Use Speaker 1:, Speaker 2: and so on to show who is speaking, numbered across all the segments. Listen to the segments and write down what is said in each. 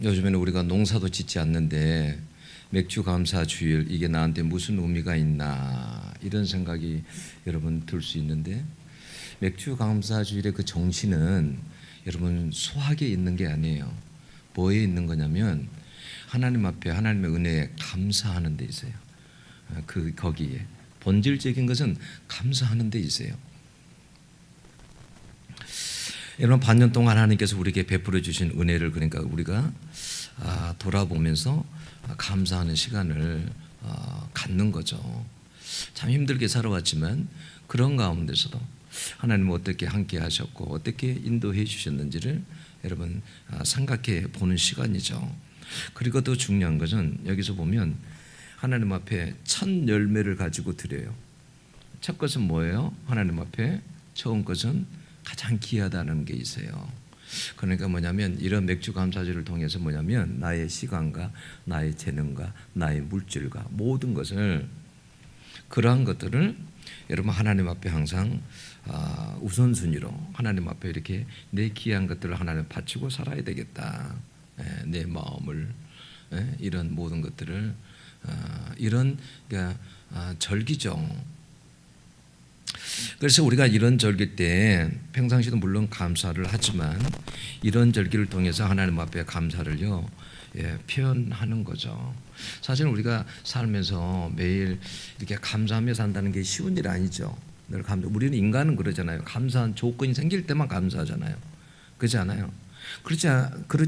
Speaker 1: 요즘에는 우리가 농사도 짓지 않는데 맥주 감사 주일 이게 나한테 무슨 의미가 있나 이런 생각이 여러분 들 수 있는데, 맥주 감사 주일의 그 정신은 여러분 수학에 있는 게 아니에요. 뭐에 있는 거냐면 하나님 앞에 하나님의 은혜에 감사하는 데 있어요. 거기에 본질적인 것은 감사하는 데 있어요. 여러분, 반년 동안 하나님께서 우리에게 베풀어 주신 은혜를, 그러니까 우리가 돌아보면서 감사하는 시간을 갖는 거죠. 참 힘들게 살아왔지만 그런 가운데서도 하나님은 어떻게 함께 하셨고 어떻게 인도해 주셨는지를 여러분 생각해 보는 시간이죠. 그리고 더 중요한 것은 여기서 보면 하나님 앞에 첫 열매를 가지고 드려요. 첫 것은 뭐예요? 하나님 앞에 처음 것은 가장 귀하다는 게 있어요. 그러니까 뭐냐면 이런 맥주 감사주를 통해서 뭐냐면 나의 시간과 나의 재능과 나의 물질과 모든 것을, 그러한 것들을 여러분 하나님 앞에 항상 우선순위로 하나님 앞에 이렇게 내 귀한 것들을 하나님 바치고 살아야 되겠다. 내 마음을, 이런 모든 것들을 이런 그러니까 절기죠. 그래서 우리가 이런 절기 때 평상시도 물론 감사를 하지만 이런 절기를 통해서 하나님 앞에 감사를요 표현하는 거죠. 사실 우리가 살면서 매일 이렇게 감사하며 산다는 게 쉬운 일 아니죠. 늘 우리는 인간은 그러잖아요. 감사한 조건이 생길 때만 감사하잖아요. 그렇지 않아요? 그렇지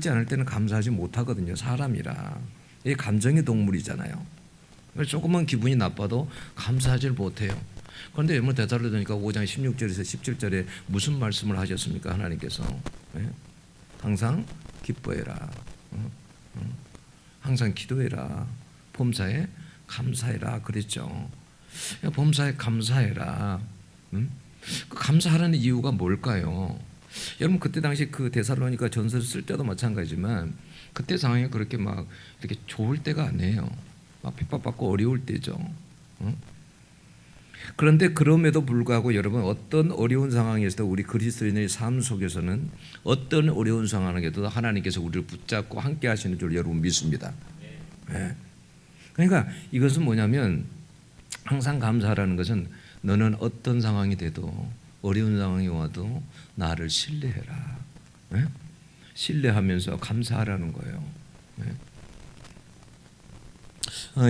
Speaker 1: 않을 때는 감사하지 못하거든요. 사람이라. 이 감정의 동물이잖아요. 조금만 기분이 나빠도 감사하지 못해요. 그런데 여러분 데살로니가 5장 16절에서 17절에 무슨 말씀을 하셨습니까? 하나님께서 항상 기뻐해라, 항상 기도해라, 범사에 감사해라 그랬죠. 범사에 감사해라. 그 감사하라는 이유가 뭘까요? 여러분 그때 당시 그 데살로니가 전서를 쓸 때도 마찬가지지만 그때 상황이 그렇게 막 이렇게 좋을 때가 아니에요. 막 핍박받고 어려울 때죠. 그런데 그럼에도 불구하고 여러분 어떤 어려운 상황에서도 우리 그리스도인의 삶 속에서는 어떤 어려운 상황에도 하나님께서 우리를 붙잡고 함께 하시는 줄 여러분 믿습니다. 네. 그러니까 이것은 뭐냐면 항상 감사하라는 것은 너는 어떤 상황이 돼도 어려운 상황이 와도 나를 신뢰해라. 네? 신뢰하면서 감사하라는 거예요. 네.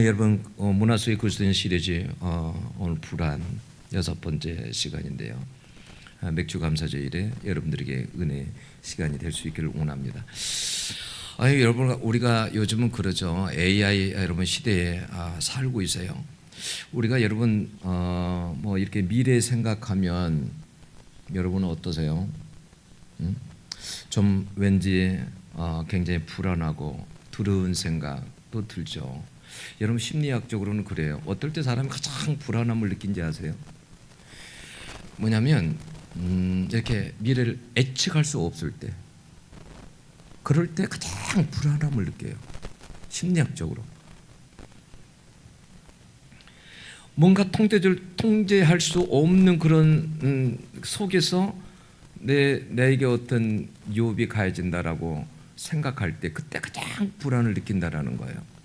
Speaker 1: 여러분 문화 속의 그리스도인 시리즈 오늘 불안 6번째 시간인데요. 맥주 감사주일에 여러분들에게 은혜 시간이 될 수 있기를 원합니다. 여러분 우리가 요즘은 그러죠. AI 여러분 시대에 살고 있어요. 우리가 여러분 뭐 이렇게 미래 생각하면 여러분은 어떠세요? 좀 왠지 굉장히 불안하고 두려운 생각도 들죠. 여러분 심리학적으로는 그래요. 어떨 때 사람이 가장 불안함을 느낀지 아세요? 뭐냐면 이렇게 미래를 예측할 수 없을 때, 그럴 때 가장 불안함을 느껴요. 심리학적으로 뭔가 통제할 수 없는 그런 속에서 내게 어떤 유혹이 가해진다라고 생각할 때 그때 가장 불안을 느낀다라는 거예요.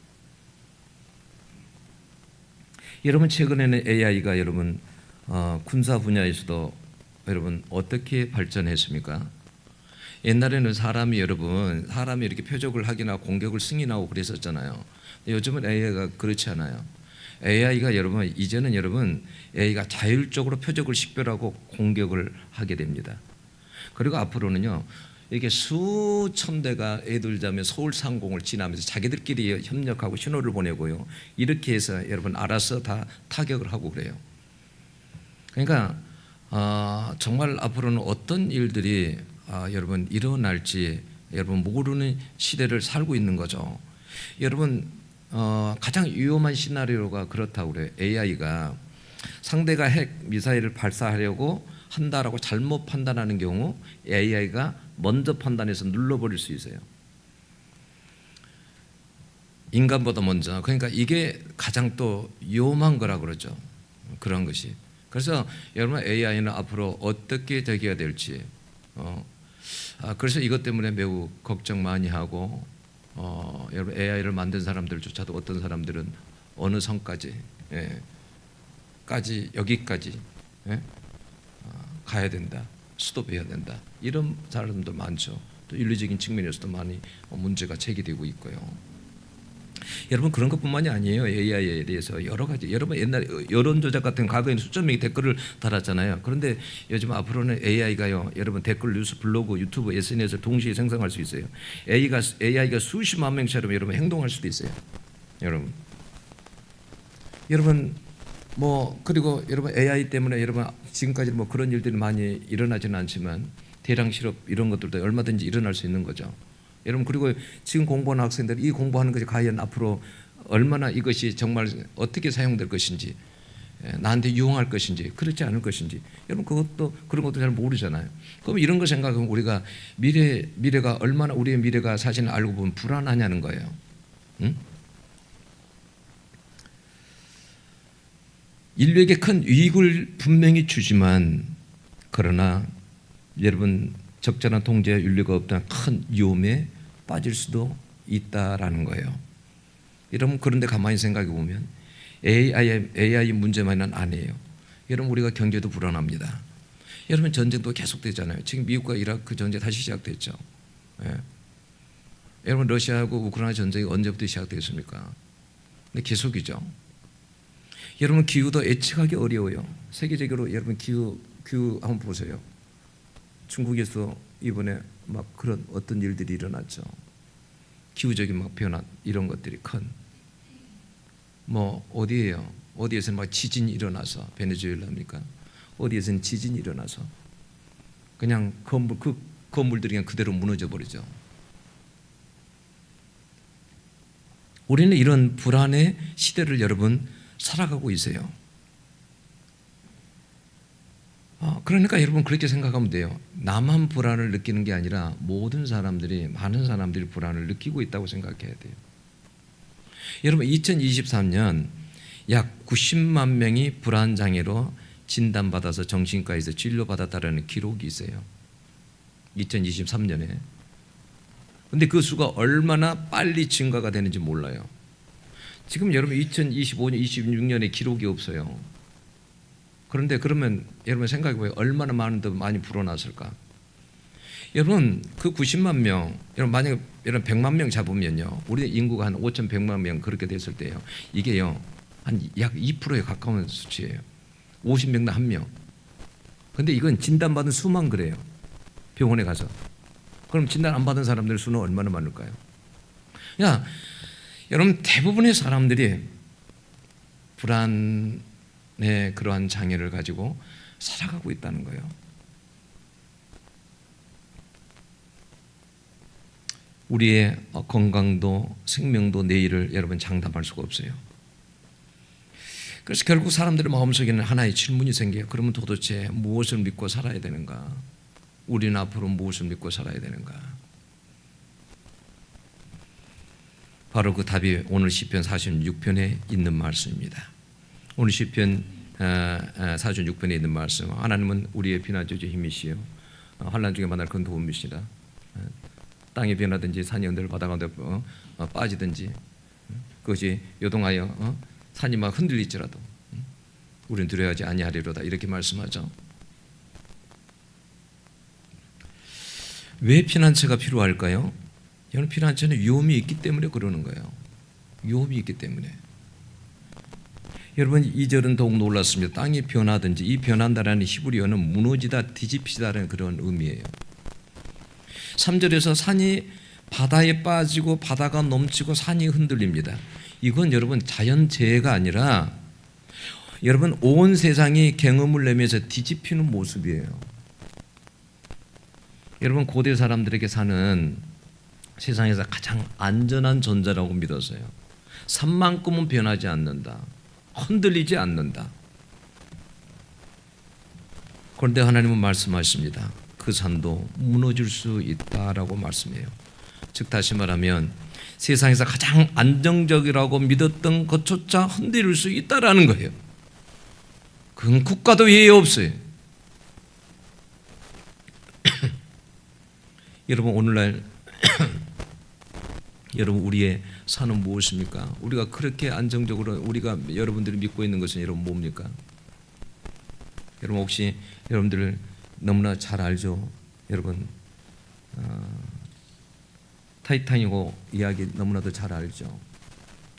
Speaker 1: 여러분 최근에는 AI가 여러분 군사 분야에서도 여러분 어떻게 발전했습니까? 옛날에는 사람이 이렇게 표적을 확인하고 공격을 승인하고 그랬었잖아요. 요즘은 AI가 그렇지 않아요. AI가 여러분 이제는 AI가 자율적으로 표적을 식별하고 공격을 하게 됩니다. 그리고 앞으로는요 이게 수천 대가 애들 자면 서울 상공을 지나면서 자기들끼리 협력하고 신호를 보내고요. 이렇게 해서 여러분 알아서 다 타격을 하고 그래요. 그러니까 정말 앞으로는 어떤 일들이 여러분 일어날지 여러분 모르는 시대를 살고 있는 거죠. 여러분 가장 위험한 시나리오가 그렇다고 그래요. AI가 상대가 핵 미사일을 발사하려고 한다라고 잘못 판단하는 경우 AI가 먼저 판단해서 눌러버릴 수 있어요. 인간보다 먼저. 그러니까 이게 가장 또 위험한 거라 그러죠. 그런 것이. 그래서 여러분 AI는 앞으로 어떻게 되어야 될지 그래서 이것 때문에 매우 걱정 많이 하고 여러분 AI를 만든 사람들조차도 어떤 사람들은 어느 선까지 여기까지 가야 된다, 스톱해야 된다, 이런 사람도 많죠. 또 윤리적인 측면에서도 많이 문제가 제기되고 있고요. 여러분 그런 것뿐만이 아니에요. AI에 대해서 여러 가지, 여러분 옛날 여론 조작 같은 과거에는 수천 명이 댓글을 달았잖아요. 그런데 요즘 앞으로는 AI가요, 여러분 댓글, 뉴스, 블로그, 유튜브, SNS를 동시에 생성할 수 있어요. AI가 수십만 명처럼 여러분 행동할 수도 있어요. 여러분 그리고 여러분 AI 때문에 여러분 지금까지 그런 일들이 많이 일어나지는 않지만 대량 실업 이런 것들도 얼마든지 일어날 수 있는 거죠. 여러분 그리고 지금 공부하는 학생들, 이 공부하는 것이 과연 앞으로 얼마나 이것이 정말 어떻게 사용될 것인지, 나한테 유용할 것인지, 그렇지 않을 것인지, 여러분 그런 것도 잘 모르잖아요. 그럼 이런 거 생각하면 우리가 미래가 얼마나, 우리의 미래가 사실 알고 보면 불안하냐는 거예요. 응? 인류에게 큰 이익을 분명히 주지만, 그러나 여러분 적절한 통제와 윤리가 없다면 큰 위험에 빠질 수도 있다라는 거예요. 여러분 그런데 가만히 생각해 보면 AI 문제만은 아니에요. 여러분 우리가 경제도 불안합니다. 여러분 전쟁도 계속되잖아요. 지금 미국과 이라크 전쟁 다시 시작됐죠. 여러분 러시아하고 우크라이나 전쟁이 언제부터 시작됐습니까? 근데 계속이죠. 여러분 기후도 예측하기 어려워요. 세계적으로 여러분 기후 한번 보세요. 중국에서 이번에 그런 어떤 일들이 일어났죠. 기후적인 변화 이런 것들이 큰 어디에요? 어디에서는 지진이 일어나서, 베네수엘라입니까? 어디에서는 지진이 일어나서 그냥 건물들이 그냥 그대로 무너져 버리죠. 우리는 이런 불안의 시대를 여러분 살아가고 있어요. 그러니까 여러분 그렇게 생각하면 돼요. 나만 불안을 느끼는 게 아니라 많은 사람들이 불안을 느끼고 있다고 생각해야 돼요. 여러분 2023년 약 90만 명이 불안장애로 진단받아서 정신과에서 진료받았다는 기록이 있어요. 2023년에. 근데 그 수가 얼마나 빨리 증가가 되는지 몰라요. 지금 여러분 2025년, 26년에 기록이 없어요. 그런데 그러면 여러분 생각해보세요. 얼마나 많이 불어났을까? 여러분 그 90만 명, 여러분 만약에 여러분 100만 명 잡으면요, 우리 인구가 한 5,100만 명 그렇게 됐을 때요, 이게요 한 약 2%에 가까운 수치예요. 50명당 1명. 근데 이건 진단받은 수만 그래요. 병원에 가서. 그럼 진단 안 받은 사람들 수는 얼마나 많을까요? 여러분 대부분의 사람들이 불안의 그러한 장애를 가지고 살아가고 있다는 거예요. 우리의 건강도 생명도 내일을 여러분 장담할 수가 없어요. 그래서 결국 사람들의 마음속에는 하나의 질문이 생겨요. 그러면 도대체 무엇을 믿고 살아야 되는가? 우리는 앞으로 무엇을 믿고 살아야 되는가? 바로 그 답이 오늘 시편 46편에 있는 말씀입니다. 오늘 시편 46편에 있는 말씀, 하나님은 우리의 피난처죠, 힘이시요 환난 중에 만날 큰 도움이시다. 땅이 변하든지 산이 언덕을 바다 가운데 빠지든지 그것이 요동하여 산이 막 흔들릴지라도 우리는 두려워하지 아니하리로다, 이렇게 말씀하죠. 왜 피난처가 필요할까요? 여러분 피난처는 위험이 있기 때문에 그러는 거예요. 위험이 있기 때문에. 여러분 2절은 더욱 놀랐습니다. 땅이 변하든지, 이 변한다라는 히브리어는 무너지다, 뒤집히다라는 그런 의미예요. 3절에서 산이 바다에 빠지고 바다가 넘치고 산이 흔들립니다. 이건 여러분 자연재해가 아니라 여러분 온 세상이 경음을 내면서 뒤집히는 모습이에요. 여러분 고대 사람들에게 산은 세상에서 가장 안전한 존재라고 믿었어요. 산만큼은 변하지 않는다, 흔들리지 않는다. 그런데 하나님은 말씀하십니다. 그 산도 무너질 수 있다라고 말씀해요. 즉 다시 말하면 세상에서 가장 안정적이라고 믿었던 것조차 흔들릴 수 있다라는 거예요. 그건 국가도 예외 없어요. 여러분 오늘날 여러분 우리의 산은 무엇입니까? 우리가 그렇게 안정적으로 우리가 여러분들이 믿고 있는 것은 여러분 뭡니까? 여러분 혹시 여러분들 너무나 잘 알죠? 여러분 타이타닉호 이야기 너무나도 잘 알죠?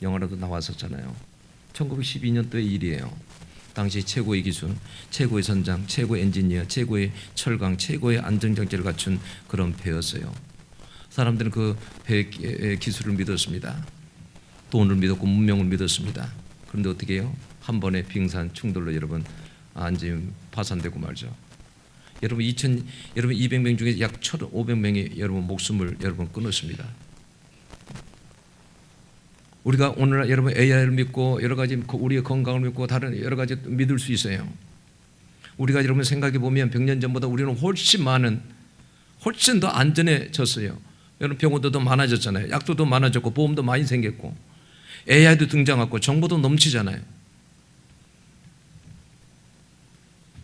Speaker 1: 영화로도 나왔었잖아요. 1912년도의 일이에요. 당시 최고의 기술, 최고의 선장, 최고의 엔지니어, 최고의 철강, 최고의 안전장치를 갖춘 그런 배였어요. 사람들은 그 배의 기술을 믿었습니다. 돈을 믿었고 문명을 믿었습니다. 그런데 어떻게 해요? 한 번의 빙산 충돌로 여러분 완전히 파산되고 말죠. 여러분 200명 중에 약 1,500명이 여러분 목숨을 여러분 끊었습니다. 우리가 오늘날 여러분 AI를 믿고 여러 가지 우리의 건강을 믿고 다른 여러 가지 믿을 수 있어요. 우리가 여러분 생각해 보면 100년 전보다 우리는 훨씬 더 안전해졌어요. 여러분 병원도 더 많아졌잖아요. 약도 더 많아졌고 보험도 많이 생겼고 AI도 등장했고 정보도 넘치잖아요.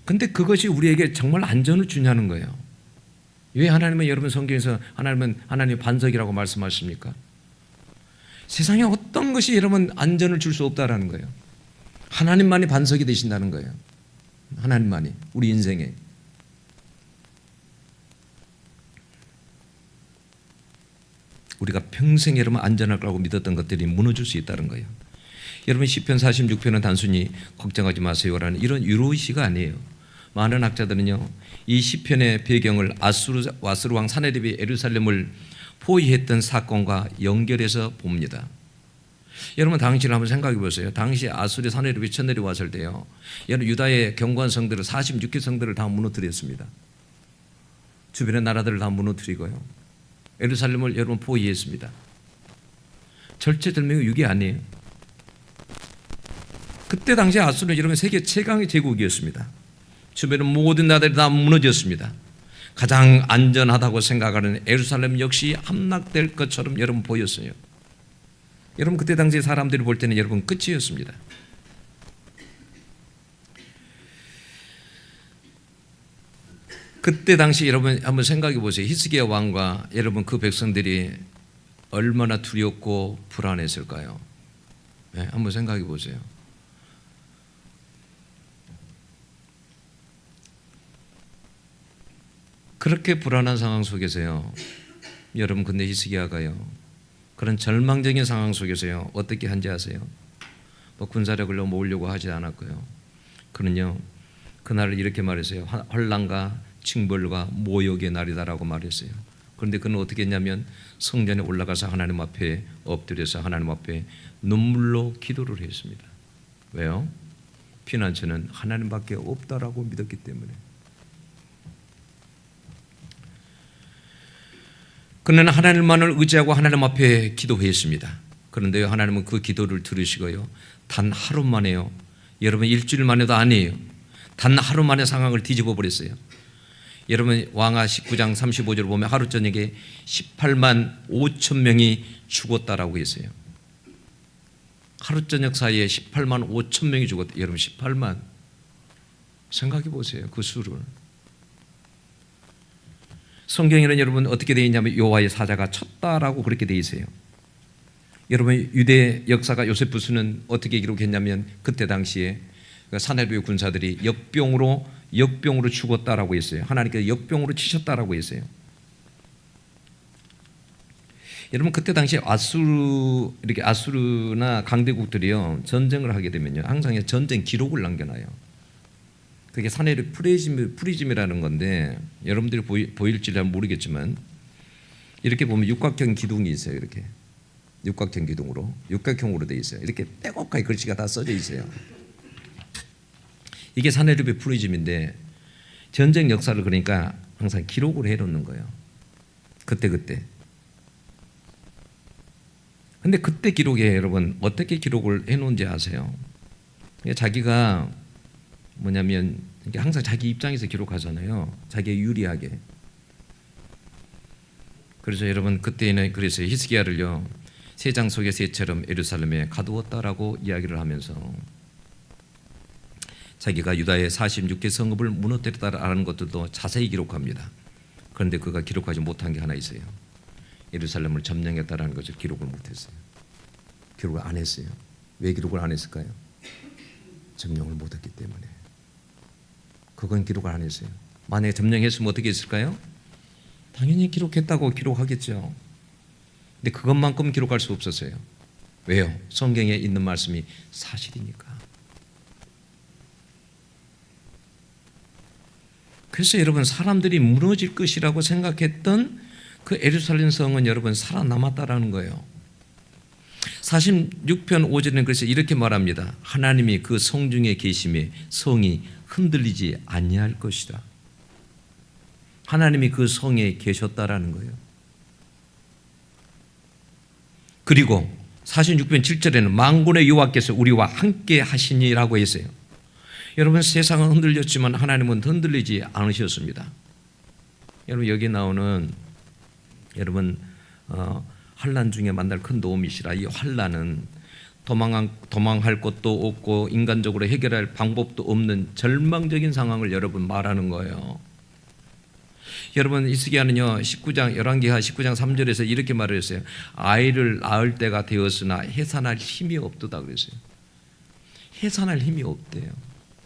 Speaker 1: 근데 그것이 우리에게 정말 안전을 주냐는 거예요. 왜 하나님은 여러분 성경에서 하나님의 반석이라고 말씀하십니까? 세상에 어떤 것이 여러분 안전을 줄 수 없다라는 거예요. 하나님만이 반석이 되신다는 거예요. 하나님만이 우리 인생에. 우리가 평생 여러분 안전할 거라고 믿었던 것들이 무너질 수 있다는 거예요. 여러분 시편 46편은 단순히 걱정하지 마세요라는 이런 위로의시가 아니에요. 많은 학자들은요 이 시편의 배경을 아수르 왕 사네립이 예루살렘을 포위했던 사건과 연결해서 봅니다. 여러분 당시를 한번 생각해 보세요. 당시 아수르 사네립이 쳐내려왔을 때요 여러분 유다의 견고한 성들을 46개 성들을 다 무너뜨렸습니다. 주변의 나라들을 다 무너뜨리고요 예루살렘을 여러분 포위했습니다. 절체절명의 위기 아니에요. 그때 당시 아수르는 여러분 세계 최강의 제국이었습니다. 주변의 모든 나라들이 다 무너졌습니다. 가장 안전하다고 생각하는 예루살렘 역시 함락될 것처럼 여러분 보였어요. 여러분 그때 당시 사람들이 볼 때는 여러분 끝이었습니다. 그때 당시 여러분 한번 생각해 보세요. 히스기야 왕과 여러분 그 백성들이 얼마나 두렵고 불안했을까요? 네, 한번 생각해 보세요. 그렇게 불안한 상황 속에서요. 여러분 근데 히스기야가요. 그런 절망적인 상황 속에서요. 어떻게 한지 아세요? 뭐 군사력을 모으려고 하지 않았고요. 그는요. 그날을 이렇게 말했어요. 환난과 징벌과 모욕의 날이다라고 말했어요. 그런데 그는 어떻게 했냐면 성전에 올라가서 하나님 앞에 엎드려서 하나님 앞에 눈물로 기도를 했습니다. 왜요? 피난처는 하나님밖에 없다라고 믿었기 때문에. 그는 하나님만을 의지하고 하나님 앞에 기도했습니다. 그런데 하나님은 그 기도를 들으시고요. 단 하루 만에요. 여러분 일주일 만에도 아니에요. 단 하루 만에 상황을 뒤집어 버렸어요. 여러분 왕하 19장 35절을 보면 하루 저녁에 18만 5천 명이 죽었다라고 했어요. 하루 저녁 사이에 18만 5천 명이 죽었다. 여러분 18만 생각해 보세요. 그 수를. 성경에는 여러분 어떻게 되어 있냐면 여호와의 사자가 쳤다라고 그렇게 되어 있어요. 여러분 유대 역사가 요세푸스는 어떻게 기록했냐면 그때 당시에 사내리의 군사들이 역병으로 죽었다라고 했어요. 하나님께서 역병으로 치셨다라고 했어요. 여러분 그때 당시에 아수르나 강대국들이요 전쟁을 하게 되면요 항상 전쟁 기록을 남겨놔요. 그게 사내리 프리즘이라는 건데 여러분들이 보일지 잘 모르겠지만 이렇게 보면 육각형 기둥이 있어요. 이렇게 육각형 기둥으로 육각형으로 돼 있어요. 이렇게 빼곡하게 글씨가 다 써져 있어요. 이게 사내립의 프리즘인데 전쟁 역사를 그러니까 항상 기록을 해놓는 거예요. 그때. 근데 그때 기록에 여러분 어떻게 기록을 해놓은지 아세요? 자기가 뭐냐면 항상 자기 입장에서 기록하잖아요. 자기에 유리하게. 그래서 여러분 그때는 그래서 히스기야를요 새장 속의 새처럼 예루살렘에 가두었다라고 이야기를 하면서 자기가 유다의 46개 성읍을 무너뜨렸다라는 것들도 자세히 기록합니다. 그런데 그가 기록하지 못한 게 하나 있어요. 예루살렘을 점령했다라는 것을 기록을 못했어요. 기록을 안 했어요. 왜 기록을 안 했을까요? 점령을 못했기 때문에. 그건 기록을 안 했어요. 만약에 점령했으면 어떻게 했을까요? 당연히 기록했다고 기록하겠죠. 근데 그것만큼 기록할 수 없었어요. 왜요? 성경에 있는 말씀이 사실이니까. 그래서 여러분, 사람들이 무너질 것이라고 생각했던 그 예루살렘 성은 여러분 살아남았다라는 거예요. 46편 5절에는 그래서 이렇게 말합니다. 하나님이 그 성중에 계심에 성이 흔들리지 아니할 것이다. 하나님이 그 성에 계셨다라는 거예요. 그리고 46편 7절에는 만군의 여호와께서 우리와 함께 하시니라고 했어요. 여러분, 세상은 흔들렸지만 하나님은 흔들리지 않으셨습니다. 여러분, 여기 나오는 여러분 환난 중에 만날 큰 도움이시라. 이 환난은 도망할 곳도 없고 인간적으로 해결할 방법도 없는 절망적인 상황을 여러분 말하는 거예요. 여러분, 히스기야는요 19장 3절에서 이렇게 말을 했어요. 아이를 낳을 때가 되었으나 해산할 힘이 없도다 그랬어요. 해산할 힘이 없대요.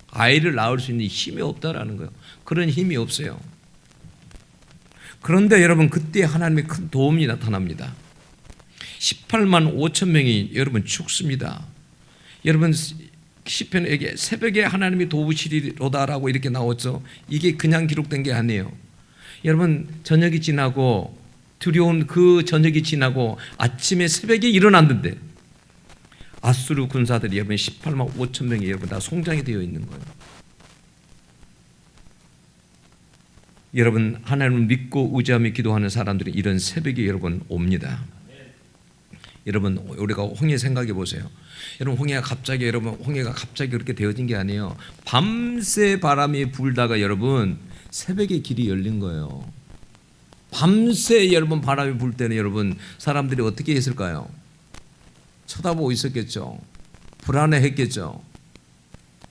Speaker 1: 아이를 낳을 수 있는 힘이 없다라는 거예요. 그런 힘이 없어요. 그런데 여러분, 그때 하나님의 큰 도움이 나타납니다. 18만 5천 명이 여러분 죽습니다. 여러분, 시편에게 새벽에 하나님이 도우시리로다라고 이렇게 나왔죠. 이게 그냥 기록된 게 아니에요. 여러분, 저녁이 지나고 두려운 그 저녁이 지나고 아침에 새벽에 일어났는데 아수르 군사들이 여러분 18만 5천 명이 여러분 다 송장이 되어 있는 거예요. 여러분, 하나님을 믿고 의지하며 기도하는 사람들이 이런 새벽에 여러분 옵니다. 여러분, 우리가 홍해 생각해 보세요. 여러분, 홍해가 갑자기 그렇게 되어진 게 아니에요. 밤새 바람이 불다가 여러분 새벽에 길이 열린 거예요. 밤새 여러분 바람이 불 때는 여러분 사람들이 어떻게 했을까요? 쳐다보고 있었겠죠. 불안해했겠죠.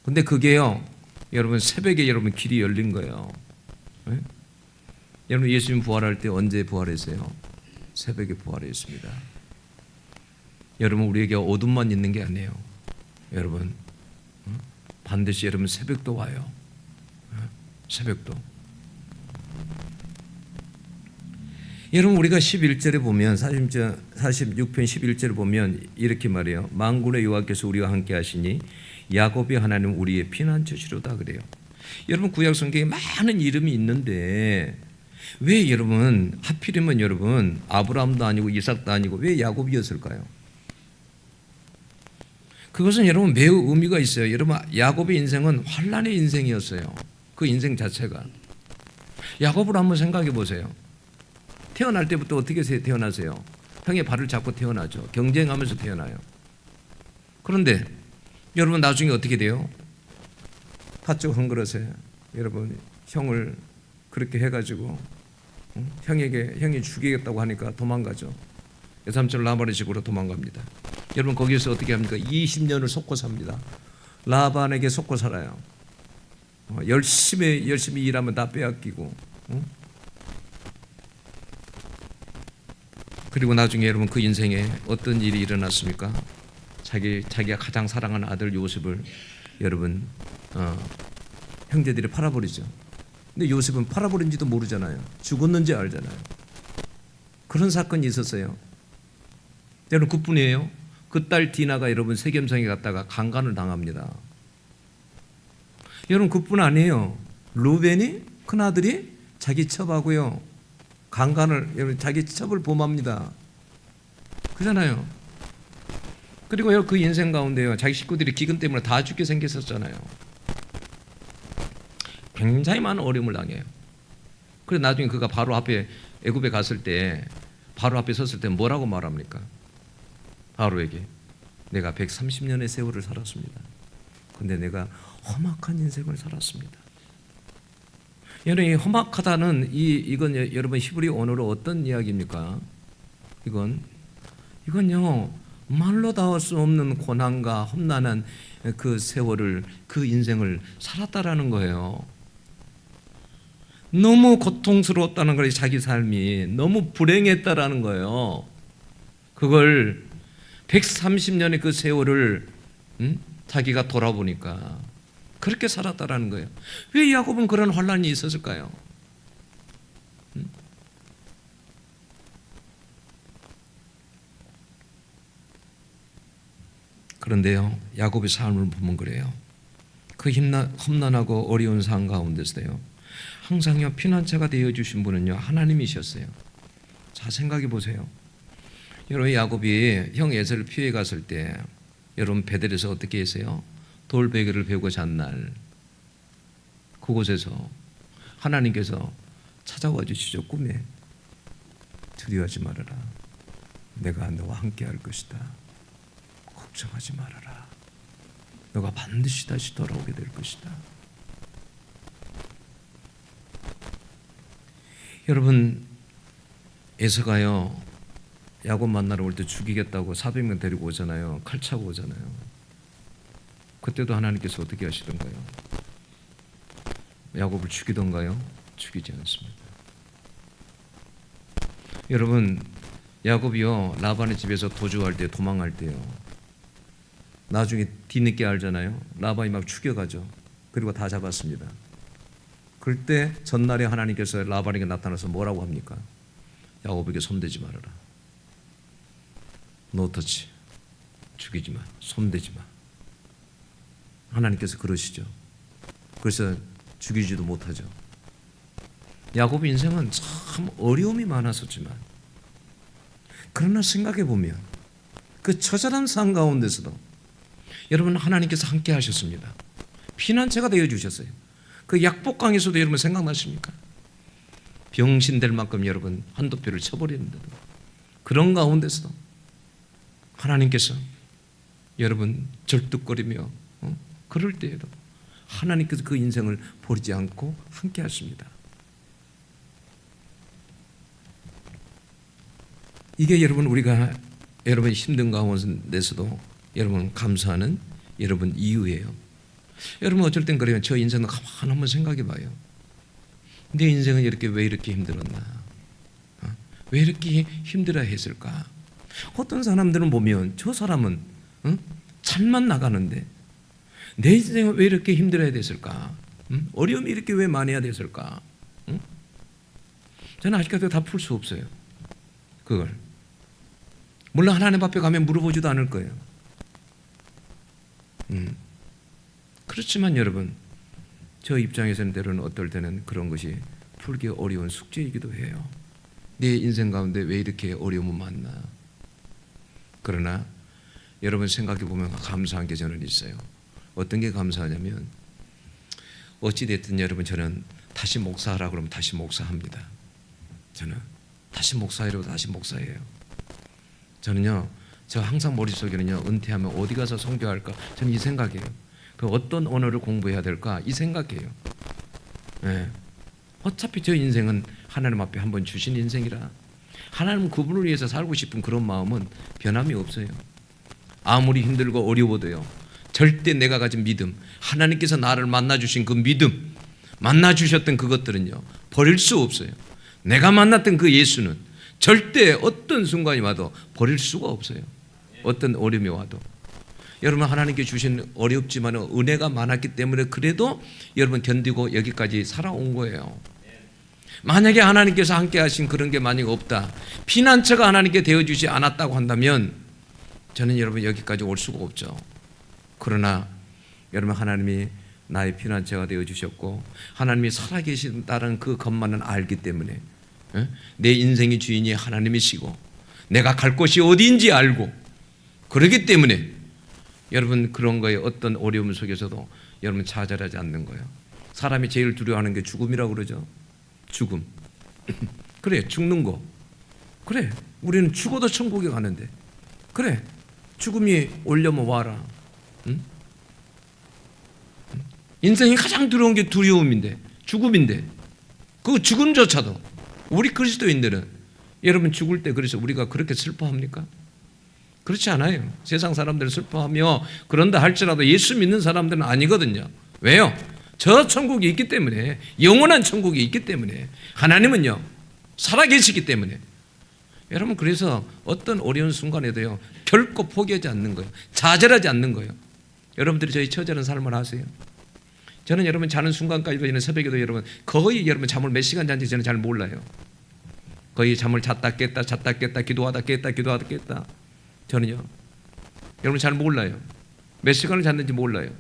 Speaker 1: 근데 그게요, 여러분 새벽에 여러분 길이 열린 거예요. 네? 여러분, 예수님 부활할 때 언제 부활했어요? 새벽에 부활했습니다. 여러분, 우리에게 어둠만 있는 게 아니에요. 여러분, 반드시 여러분 새벽도 와요. 새벽도. 여러분, 우리가 11절에 보면 46편 11절에 보면 이렇게 말해요. 만군의 여호와께서 우리와 함께 하시니 야곱의 하나님 우리의 피난처시로다 그래요. 여러분, 구약 성경에 많은 이름이 있는데 왜 여러분 하필이면 여러분 아브라함도 아니고 이삭도 아니고 왜 야곱이었을까요? 그것은 여러분 매우 의미가 있어요. 여러분, 야곱의 인생은 환난의 인생이었어요. 그 인생 자체가. 야곱을 한번 생각해 보세요. 태어날 때부터 어떻게 태어나세요? 형의 발을 잡고 태어나죠. 경쟁하면서 태어나요. 그런데 여러분 나중에 어떻게 돼요? 팥죽 한 그릇에 여러분 형을 그렇게 해가지고 형이 죽이겠다고 하니까 도망가죠. 외삼촌 라반의 집으로 도망갑니다. 여러분, 거기에서 어떻게 합니까? 20년을 속고 삽니다. 라반에게 속고 살아요. 열심히 일하면 다 빼앗기고. 그리고 나중에 여러분 그 인생에 어떤 일이 일어났습니까? 자기가 가장 사랑하는 아들 요셉을 여러분 형제들이 팔아버리죠. 근데 요셉은 팔아버린지도 모르잖아요. 죽었는지 알잖아요. 그런 사건이 있었어요. 여러분, 그뿐이에요. 그 딸 디나가 여러분 세겜성에 갔다가 강간을 당합니다. 여러분, 그뿐 아니에요. 루벤이 큰아들이 자기 첩하고요 강간을 자기 첩을 범합니다. 그잖아요. 그리고 그 인생 가운데요 자기 식구들이 기근 때문에 다 죽게 생겼었잖아요. 굉장히 많은 어려움을 당해요. 그래서 나중에 그가 바로 앞에 애굽에 갔을 때 바로 앞에 섰을 때 뭐라고 말합니까? 바로에게 내가 130년의 세월을 살았습니다. 근데 내가 험악한 인생을 살았습니다. 여러분, 이 험악하다는 이건 여러분 히브리 언어로 어떤 이야기입니까? 이건요 말로 닿을 수 없는 고난과 험난한 그 세월을 그 인생을 살았다라는 거예요. 너무 고통스러웠다는 거예요. 자기 삶이 너무 불행했다라는 거예요. 그걸 130년의 그 세월을 자기가 돌아보니까 그렇게 살았다라는 거예요. 왜 야곱은 그런 환난이 있었을까요? 그런데요, 야곱의 삶을 보면 그래요. 그 험난하고 어려운 상황 가운데서요, 항상요 피난처가 되어주신 분은요 하나님이셨어요. 자, 생각해 보세요. 여러분, 야곱이 형 에서를 피해 갔을 때 여러분 베델에서 어떻게 했어요? 돌베개를 베고 잔 날 그곳에서 하나님께서 찾아와 주시죠. 꿈에 두려워하지 말아라, 내가 너와 함께 할 것이다, 걱정하지 말아라, 너가 반드시 다시 돌아오게 될 것이다. 여러분, 에서가요 야곱 만나러 올 때 죽이겠다고 400명 데리고 오잖아요. 칼 차고 오잖아요. 그때도 하나님께서 어떻게 하시던가요? 야곱을 죽이던가요? 죽이지 않습니다. 여러분, 야곱이요 라반의 집에서 도주할 때, 도망할 때요, 나중에 뒤늦게 알잖아요. 라반이 막 죽여가죠. 그리고 다 잡았습니다. 그럴 때 전날에 하나님께서 라반에게 나타나서 뭐라고 합니까? 야곱에게 손대지 말아라, 노터치, 죽이지 마, 손대지 마. 하나님께서 그러시죠. 그래서 죽이지도 못하죠. 야곱의 인생은 참 어려움이 많았었지만, 그러나 생각해 보면 그 처절한 상황 가운데서도 여러분 하나님께서 함께 하셨습니다. 피난처가 되어 주셨어요. 그 약복강에서도 여러분 생각나십니까? 병신될 만큼 여러분 한두 표를 쳐버리는데도, 그런 가운데서도 하나님께서 여러분 절뚝거리며 그럴 때에도 하나님께서 그 인생을 버리지 않고 함께 하십니다. 이게 여러분 우리가 여러분 힘든 가운데서도 여러분 감사하는 여러분 이유예요. 여러분 어쩔 땐 그래요. 저 인생을 가만 한번 생각해 봐요. 내 인생은 이렇게 왜 이렇게 힘들었나? 왜 이렇게 힘들어 했을까? 어떤 사람들은 보면 저 사람은 잘만 나가는데 내 인생은 왜 이렇게 힘들어야 됐을까? 어려움이 이렇게 왜 많아야 됐을까? 저는 아직까지도 다 풀 수 없어요. 그걸. 물론 하나님 앞에 가면 물어보지도 않을 거예요. 그렇지만 여러분, 저 입장에서는 때로는 어떨 때는 그런 것이 풀기 어려운 숙제이기도 해요. 내 인생 가운데 왜 이렇게 어려움은 많나? 그러나 여러분 생각해 보면 감사한 게 저는 있어요. 어떤 게 감사하냐면, 어찌됐든 여러분 저는 다시 목사하라 그러면 다시 목사합니다. 저는 다시 목사하려고 다시 목사예요. 저는요, 저 항상 머릿속에는요, 은퇴하면 어디 가서 선교할까? 저는 이 생각이에요. 그 어떤 언어를 공부해야 될까? 이 생각이에요. 네. 어차피 저 인생은 하나님 앞에 한번 주신 인생이라 하나님 그분을 위해서 살고 싶은 그런 마음은 변함이 없어요. 아무리 힘들고 어려워도요, 절대 내가 가진 믿음, 하나님께서 나를 만나주신 그 믿음, 만나주셨던 그것들은요 버릴 수 없어요. 내가 만났던 그 예수는 절대 어떤 순간이 와도 버릴 수가 없어요. 어떤 어려움이 와도. 여러분 하나님께 주신 어렵지만 은혜가 많았기 때문에 그래도 여러분 견디고 여기까지 살아온 거예요. 만약에 하나님께서 함께 하신 그런 게 만약 없다, 피난처가 하나님께 되어주지 않았다고 한다면 저는 여러분 여기까지 올 수가 없죠. 그러나 여러분 하나님이 나의 피난처가 되어주셨고 하나님이 살아계신다는 그 것만은 알기 때문에 내 인생의 주인이 하나님이시고 내가 갈 곳이 어디인지 알고 그렇기 때문에 여러분 그런 거에 어떤 어려움 속에서도 여러분 좌절하지 않는 거예요. 사람이 제일 두려워하는 게 죽음이라고 그러죠. 죽음. 그래, 죽는 거. 그래, 우리는 죽어도 천국에 가는데. 그래, 죽음이 오려면 와라. 응? 인생이 가장 두려운 게 두려움인데, 죽음인데, 그 죽음조차도 우리 그리스도인들은 여러분 죽을 때 그래서 우리가 그렇게 슬퍼합니까? 그렇지 않아요. 세상 사람들 슬퍼하며 그런다 할지라도 예수 믿는 사람들은 아니거든요. 왜요? 저 천국이 있기 때문에, 영원한 천국이 있기 때문에, 하나님은요 살아계시기 때문에. 여러분, 그래서 어떤 어려운 순간에도요 결코 포기하지 않는 거예요. 좌절하지 않는 거예요. 여러분들이 저희 처자는 삶을 아세요? 저는 여러분 자는 순간까지도, 저는 새벽에도 여러분 거의 여러분 잠을 몇 시간 잔지 저는 잘 몰라요. 거의 잠을 잤다 깼다 잤다 깼다, 기도하다 깼다 기도하다 깼다. 저는요 여러분 잘 몰라요. 몇 시간을 잤는지 몰라요.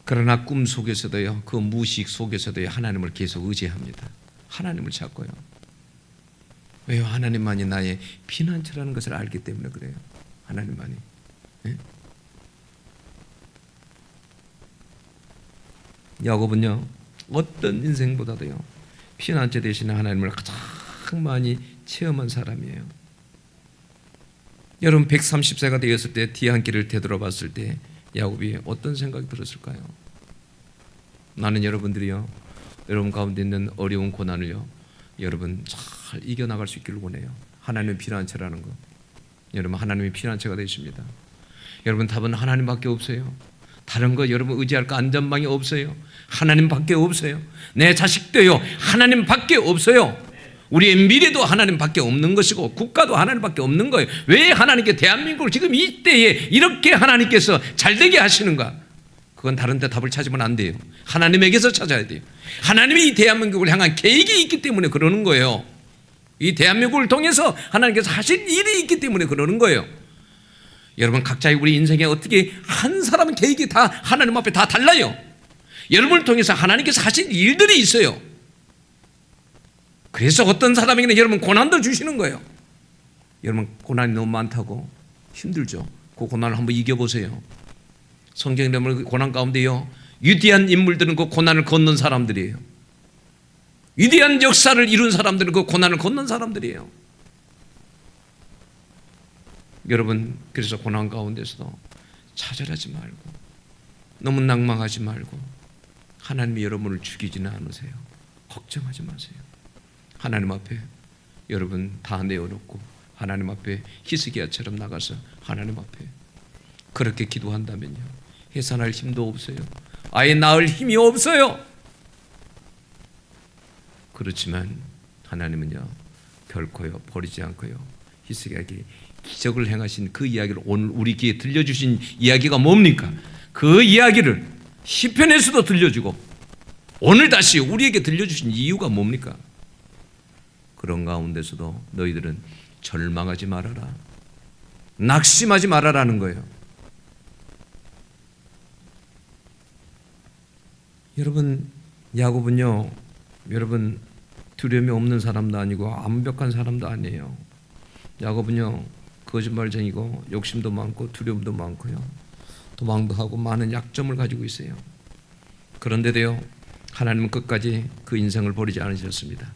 Speaker 1: 그러나 꿈 속에서도요, 그 무의식 속에서도요 하나님을 계속 의지합니다. 하나님을 찾고요. 왜요? 하나님만이 나의 피난처라는 것을 알기 때문에 그래요. 하나님만이. 예? 야곱은요 어떤 인생보다도요 피난처 되시는 하나님을 가장 많이 체험한 사람이에요. 여러분 130세가 되었을 때 뒤안길을 되돌아봤을 때 야곱이 어떤 생각이 들었을까요? 나는 여러분들이요 여러분 가운데 있는 어려운 고난을요 여러분 잘 이겨나갈 수 있기를 원해요. 하나님의 피난처라는 거, 여러분 하나님의 피난처가 되십니다. 여러분 답은 하나님밖에 없어요. 다른 거 여러분 의지할 거 안전망이 없어요. 하나님밖에 없어요. 내 자식도요 하나님밖에 없어요. 우리의 미래도 하나님밖에 없는 것이고 국가도 하나님밖에 없는 거예요. 왜 하나님께 대한민국을 지금 이때에 이렇게 하나님께서 잘되게 하시는가? 그건 다른 데 답을 찾으면 안 돼요. 하나님에게서 찾아야 돼요. 하나님이 이 대한민국을 향한 계획이 있기 때문에 그러는 거예요. 이 대한민국을 통해서 하나님께서 하실 일이 있기 때문에 그러는 거예요. 여러분 각자의 우리 인생에 어떻게 한 사람은 계획이 다 하나님 앞에 다 달라요. 여러분을 통해서 하나님께서 하실 일들이 있어요. 그래서 어떤 사람에게는 여러분 고난도 주시는 거예요. 여러분 고난이 너무 많다고 힘들죠. 그 고난을 한번 이겨보세요. 성경에 보면 고난 가운데요 위대한 인물들은 그 고난을 걷는 사람들이에요. 위대한 역사를 이룬 사람들은 그 고난을 걷는 사람들이에요. 여러분 그래서 고난 가운데서도 좌절하지 말고 너무 낭망하지 말고 하나님이 여러분을 죽이지는 않으세요. 걱정하지 마세요. 하나님 앞에 여러분 다 내어놓고 하나님 앞에 히스기야처럼 나가서 하나님 앞에 그렇게 기도한다면요 해산할 힘도 없어요. 아예 나을 힘이 없어요. 그렇지만 하나님은요 결코요 버리지 않고요 히스기야에게 기적을 행하신 그 이야기를 오늘 우리 귀에 들려주신 이야기가 뭡니까? 그 이야기를 시편에서도 들려주고 오늘 다시 우리에게 들려주신 이유가 뭡니까? 그런 가운데서도 너희들은 절망하지 말아라, 낙심하지 말아라는 거예요. 여러분 야곱은요 여러분 두려움이 없는 사람도 아니고 완벽한 사람도 아니에요. 야곱은요 거짓말쟁이고 욕심도 많고 두려움도 많고요 도망도 하고 많은 약점을 가지고 있어요. 그런데도요 하나님은 끝까지 그 인생을 버리지 않으셨습니다.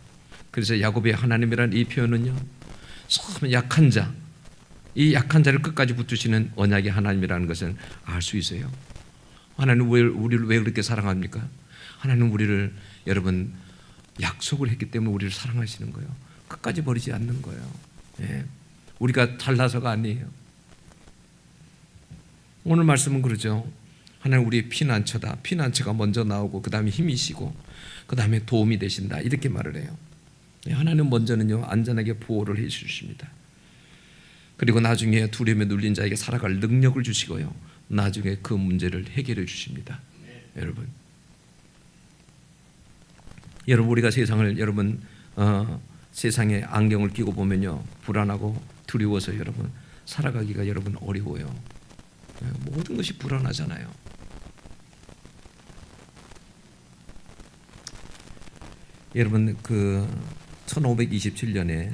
Speaker 1: 그래서 야곱의 하나님이라는 이 표현은요 참 약한 자, 이 약한 자를 끝까지 붙드시는 언약의 하나님이라는 것을 알 수 있어요. 하나님은 우리를 왜 그렇게 사랑합니까? 하나님은 우리를 여러분 약속을 했기 때문에 우리를 사랑하시는 거예요. 끝까지 버리지 않는 거예요. 예. 우리가 잘나서가 아니에요. 오늘 말씀은 그러죠. 하나님 우리의 피난처다. 피난처가 먼저 나오고 그 다음에 힘이시고 그 다음에 도움이 되신다. 이렇게 말을 해요. 하나님 먼저는요 안전하게 보호를 해 주십니다. 그리고 나중에 두려움에 눌린 자에게 살아갈 능력을 주시고요 나중에 그 문제를 해결해 주십니다. 여러분 우리가 세상을 여러분 세상에 안경을 끼고 보면요 불안하고 두려워서 여러분 살아가기가 여러분 어려워요. 모든 것이 불안하잖아요. 여러분 그 1527년에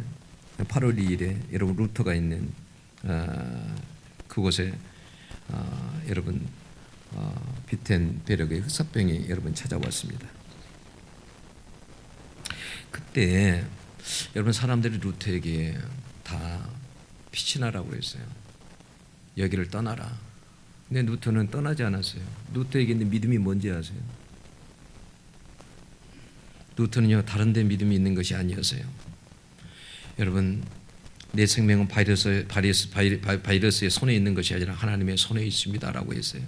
Speaker 1: 8월 2일에 여러분 루터가 있는 그곳에 여러분 비텐베르크의 흑사병이 여러분 찾아왔습니다. 그때 여러분 사람들이 루터에게 다 피신하라고 했어요. 여기를 떠나라. 근데 루터는 떠나지 않았어요. 루터에게 있는 믿음이 뭔지 아세요? 루터는요 다른 데 믿음이 있는 것이 아니었어요. 여러분 내 생명은 바이러스의 손에 있는 것이 아니라 하나님의 손에 있습니다라고 했어요.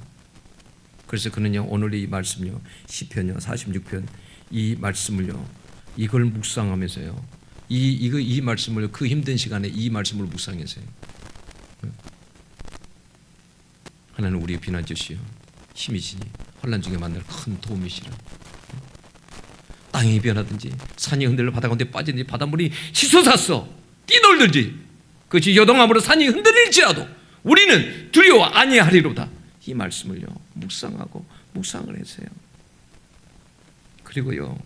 Speaker 1: 그래서 그는요 오늘 이 말씀요 시편요 46편 이 말씀을요 이걸 묵상하면서요 이 말씀을 그 힘든 시간에 이 말씀을 묵상해서요 하나님 우리의 비난 주시오 힘이시니 환난 중에 만날 큰 도움이시라. 땅이 변하든지 산이 흔들려 바다 가운데 빠지든지 바닷물이 씻어샀어 뛰놀든지 그것이 요동함으로 산이 흔들릴지라도 우리는 두려워 아니하리로다. 이 말씀을요 묵상하고 묵상을 했어요. 그리고요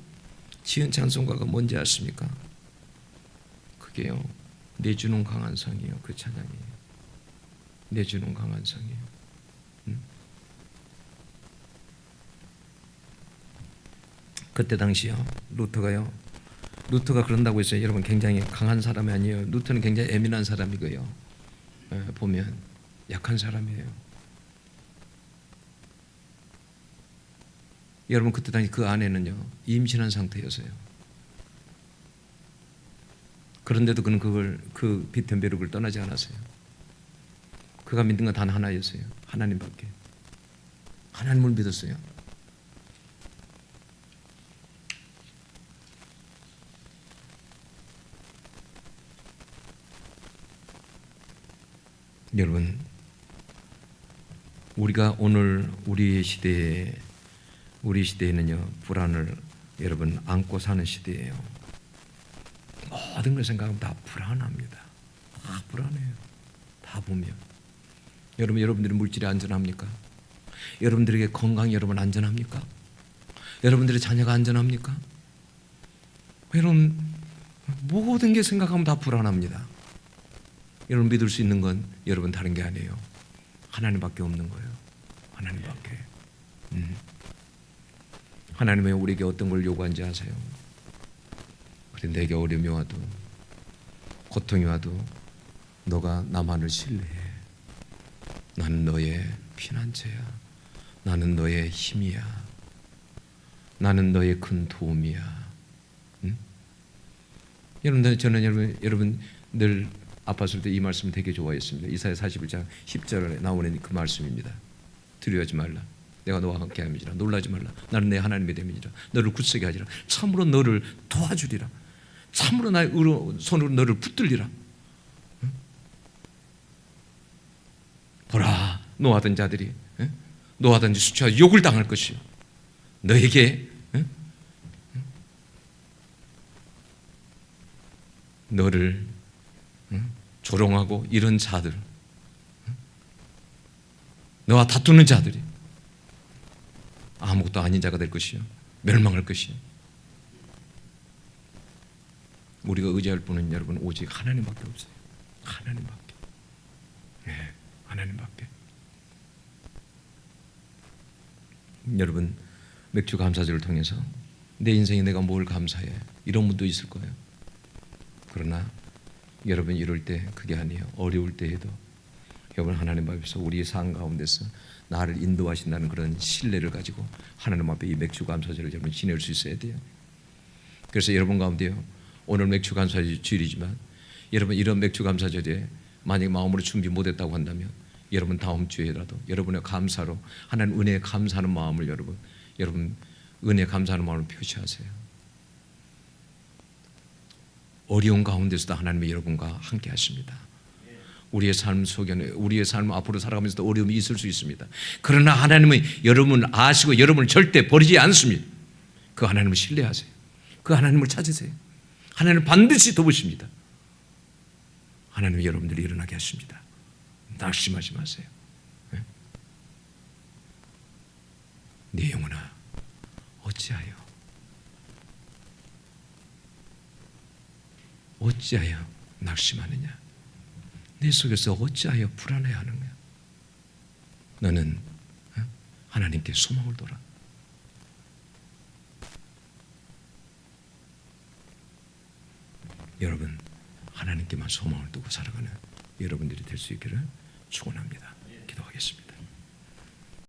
Speaker 1: 지은 찬송가가 뭔지 아십니까? 그게요 내 주는 강한 성이요 그 찬양이에요. 내 주는 강한 성이에요. 그때 당시요 루터가 그런다고 했어요. 여러분 굉장히 강한 사람이 아니에요. 루터는 굉장히 예민한 사람이고요. 보면 약한 사람이에요. 여러분 그때 당시 그 아내는요 임신한 상태였어요. 그런데도 그는 그 비텐베르크를 떠나지 않았어요. 그가 믿는 건 단 하나였어요. 하나님밖에. 하나님을 믿었어요. 여러분 우리가 오늘 우리 시대에는요 불안을 여러분 안고 사는 시대예요. 모든 걸 생각하면 다 불안합니다. 다 불안해요. 다 보면 여러분들의 물질이 안전합니까? 여러분들에게 건강이 여러분 안전합니까? 여러분들의 자녀가 안전합니까? 여러분 모든 게 생각하면 다 불안합니다. 여러분 믿을 수 있는 건 여러분 다른 게 아니에요. 하나님밖에 없는 거예요. 하나님밖에. 하나님은 우리에게 어떤 걸 요구한지 아세요? 그래 내게 어려움이 와도 고통이 와도 너가 나만을 신뢰해. 나는 너의 피난처야. 나는 너의 힘이야. 나는 너의 큰 도움이야. 여러분들 저는 여러분 늘 아팠을 때 이 말씀 되게 좋아했습니다. 이사야 41장 10절에 나오는 그 말씀입니다. 두려워하지 말라. 내가 너와 함께함이니라. 놀라지 말라. 나는 내 하나님의 됨이니라. 너를 굳세게 하리라. 참으로 너를 도와주리라. 참으로 나의 손으로 너를 붙들리라. 보라, 노하던 자들이 노하던 수치와 욕을 당할 것이요 너에게 너를 조롱하고 이런 자들, 너와 다투는 자들이 아무것도 아닌 자가 될 것이요 멸망할 것이요. 우리가 의지할 분은 여러분 오직 하나님밖에 없어요. 하나님밖에. 네, 하나님밖에. 여러분 맥주 감사절을 통해서 내 인생에 내가 뭘 감사해 이런 분도 있을 거예요. 그러나 여러분 이럴 때 그게 아니에요. 어려울 때에도 여러분 하나님 앞에서 우리의 삶 가운데서 나를 인도하신다는 그런 신뢰를 가지고 하나님 앞에 이 맥주 감사절을 여러분 지낼 수 있어야 돼요. 그래서 여러분 가운데요 오늘 맥주 감사절이지만 여러분 이런 맥주 감사절에 만약 마음으로 준비 못했다고 한다면 여러분 다음 주에라도 여러분의 감사로 하나님 은혜에 감사하는 마음을 여러분 은혜에 감사하는 마음을 표시하세요. 어려운 가운데서도 하나님이 여러분과 함께 하십니다. 우리의 삶 속에는 우리의 삶 앞으로 살아가면서도 어려움이 있을 수 있습니다. 그러나 하나님은 여러분을 아시고 여러분을 절대 버리지 않습니다. 그 하나님을 신뢰하세요. 그 하나님을 찾으세요. 하나님은 반드시 도우십니다. 하나님은 여러분들이 일어나게 하십니다. 낙심하지 마세요. 네 영혼아 어찌하여 낙심하느냐? 내 속에서 어찌하여 불안해하느냐? 너는 하나님께 소망을 둬라. 여러분 하나님께만 소망을 두고 살아가는 여러분들이 될 수 있기를 축원합니다. 기도하겠습니다.